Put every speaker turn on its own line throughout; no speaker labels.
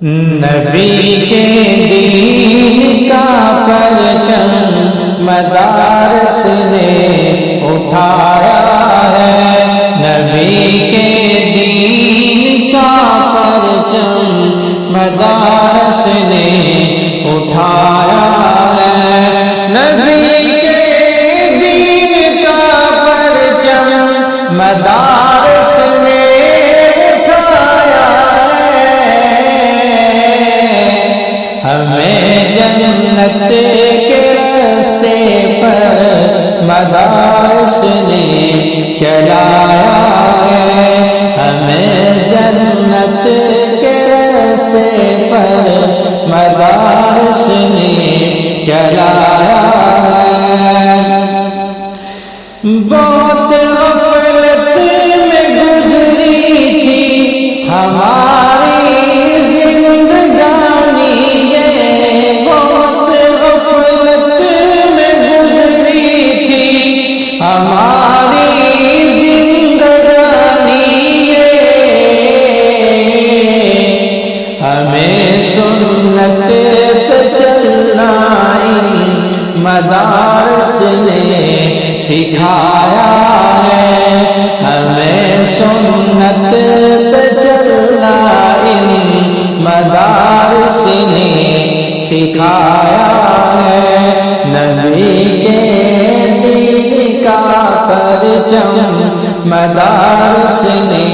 نبی کے دین کا پرچم مدارس نے اٹھایا ہے، نبی کے دین کا پرچم مدارس نے اٹھایا ہے، نبی کے دین کا پرچم مدارس نے ہمیں جنت کے راستے پر مدارس نے چلایا ہے، ہمیں جنت کے راستے پر مدارس نے چلایا ہے۔ بہت غفلت میں گزری تھی ہماری سنت پہ چلنا مدارس نے سکھایا ہے، ہمیں سنت پہ چلنا مدارس نے سکھایا ہے، نبی کے دین کا پرچم مدارس نے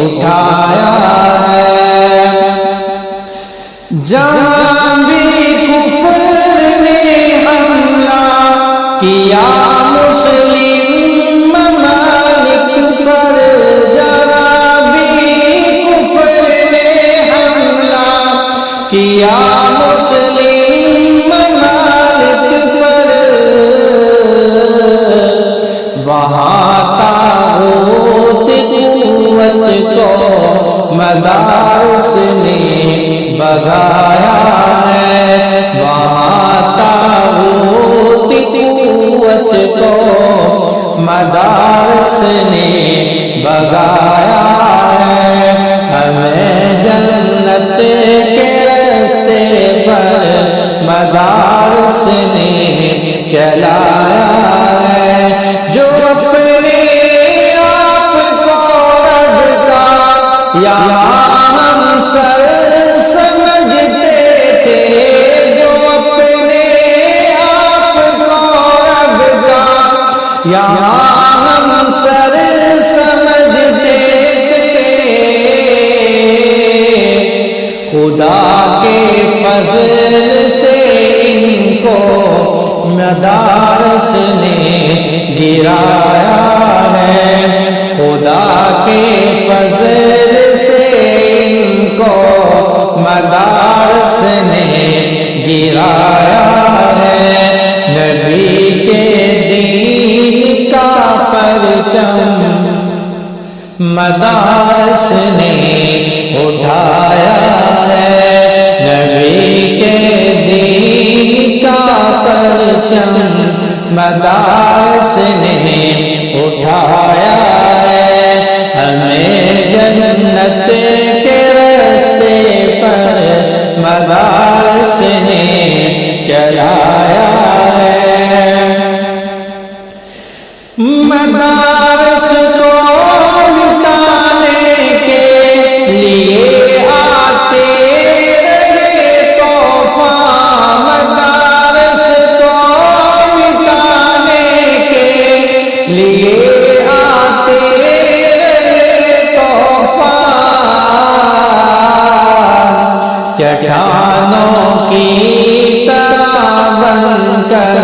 اٹھایا ہے۔ جہاں بھی کفر نے حملہ کیا مسلم ممالک پر، جہاں بھی کفر نے حملہ کیا مسلم ممالک پر، وہاں طاغوت قوت کو مدارس نے بھگایا ہے، وہاں طاغوت قوت کو مدارس نے بھگایا ہے، ہمیں جنت کے راستے پر مدارس نے چلایا ہے۔ جو اپنے آپ کو رب کا یا ہم سر سمجھتے تھے، جو اپنے آپ کو رب کا یا ہم سر سمجھتے تھے، خدا کے فضل سے ان کو مدارس نے گرایا ہے، خدا کے فضل سے ان کو مدارس نے گرایا ہے، نبی کے دین کا پرچم مدارس نے اٹھایا ہے، نبی کے دین کا پرچم مدارس نے اٹھایا ہے، ہمیں جنت کے راستے پر مدارس نے چلایا ہے۔ مدارس کو مٹانے کے لیے آتے رہے طوفان، مدارس کو مٹانے کے لیے آتے رہے طوفان، چٹانوں کی طرح بن کر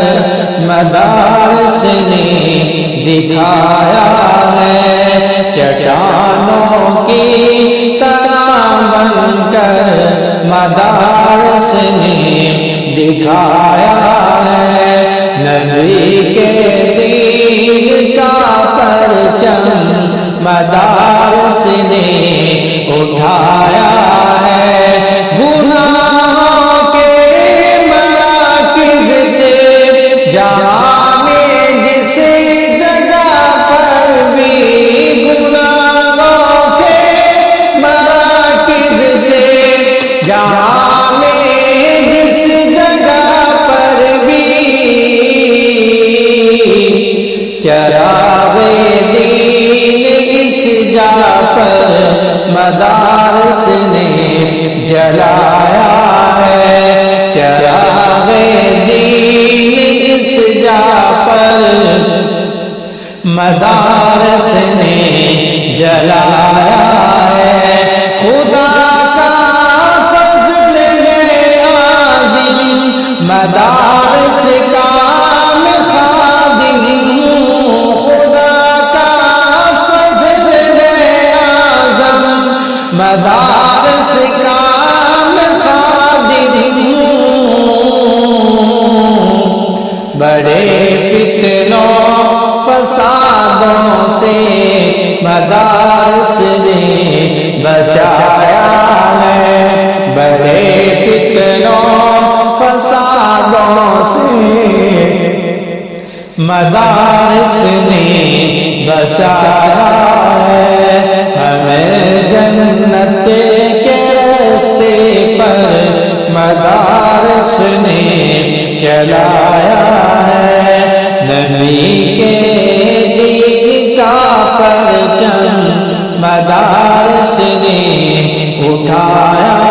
مدارس نے دکھایا ہے، چٹانوں کی طرح بن کر مدارس نے دکھایا ہے، نبی کے دین کا پرچم مدارس نے اٹھایا ہے، گناہوں کے مراکز تھے جہاں میں جس جگہ پر بھی گناہوں کے مراکز تھے، جہاں میں جس جگہ پر بھی چراغ دین اس جا پر مدارس نے جلایا ہے، چراغ دین اس جا پر مدارس نے جلایا ہے۔ خدا کا فضل ہے عظیم، مدارس کا میں خادم ہوں، خدا کا فضل ہے عظیم، مدارس کا میں خادم ہوں۔ بڑے فتنوں فسادوں سے مدارس نے بچایا ہے، بڑے فتنوں فسادوں سے مدارس نے بچایا ہے۔ ہمیں جنت کے راستے پر مدارس نے چلایا ہے، نبی کے دین کا پرچم مدارس نے اٹھایا